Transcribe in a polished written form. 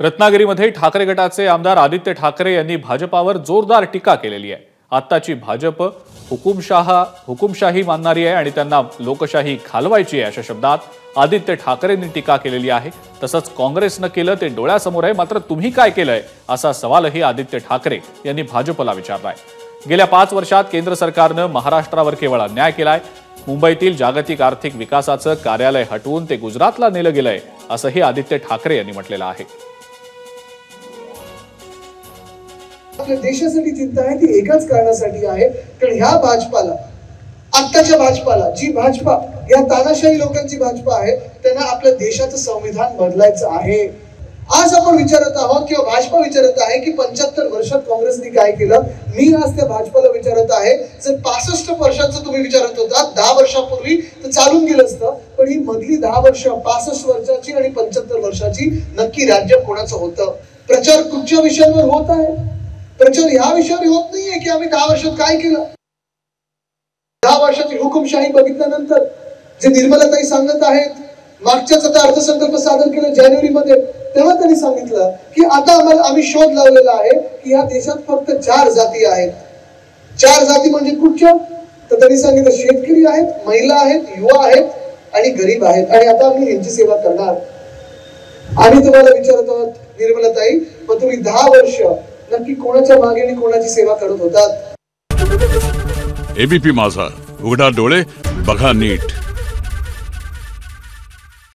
रत्नागिरीमध्ये ठाकरे गटाचे आमदार आदित्य ठाकरे यांनी भाजपावर जोरदार टीका केलेली आहे। आत्ताची भाजप हुकुमशाही मानणारी आहे आणि त्यांना लोकशाही घालवायची आहे अशा शब्दात आदित्य ठाकरेंनी टीका केलेली आहे। तसंच काँग्रेसनं केलं ते डोळ्यासमोर आहे, मात्र तुम्ही काय केलंय असा सवालही आदित्य ठाकरे यांनी भाजपला विचारलाय। गेल्या 5 वर्षात केंद्र सरकारनं महाराष्ट्रावर केवळ अन्याय केलाय। मुंबईतील जागतिक आर्थिक विकासाचं कार्यालय हटवून ते गुजरातला नेलं गेलंय असंही आदित्य ठाकरे यांनी म्हटलेलं आहे। आपल्या देशासाठी चिंता आहे ती एकाच कारणासाठी आहे, कारण ह्या भाजपाला, आत्ताच्या भाजपाला, जी भाजपा या तानाशाही लोकांची भाजपा आहे, त्यांना आपल्या देशाचं संविधान बदलायचं आहे। आज आपण विचारत आहोत किंवा भाजपा विचारत आहे की 75 वर्षात काँग्रेसने काय केलं। मी आज त्या भाजपाला विचारत आहे, जर 65 वर्षांचं तुम्ही विचारत होता 10 वर्षापूर्वी तर चालून गेलं असतं, पण ही मधली 10 वर्ष 65 वर्षाची आणि 75 वर्षाची नक्की राज्य कोणाचं होतं? प्रचार कुठच्या विषयांवर होत आहे? प्रचार ह्या विषयावर होत नाहीये की आम्ही 10 वर्षात काय केलं। 10 वर्षाची हुकुमशाही बघितल्यानंतर जे निर्मलाताई सांगत आहेत, मागच्याच आता अर्थसंकल्प सादर केलं जानेवारीमध्ये, तेव्हा त्यांनी सांगितलं की आता आम्ही शोध लावलेला आहे की या देशात फक्त 4 जाती आहेत। 4 जाती म्हणजे कुठच्या? तर त्यांनी सांगितलं शेतकरी आहेत, महिला आहेत, युवा आहेत आणि गरीब आहेत, आणि आता आम्ही यांची सेवा करणार। आम्ही तुम्हाला विचारत आहोत निर्मलाताई, पण तुम्ही 10 वर्ष नक्की कोणाच्या मागे आणि कोणाची सेवा करत होतात? एबीपी माझा, उघडा डोळे बघा नीट।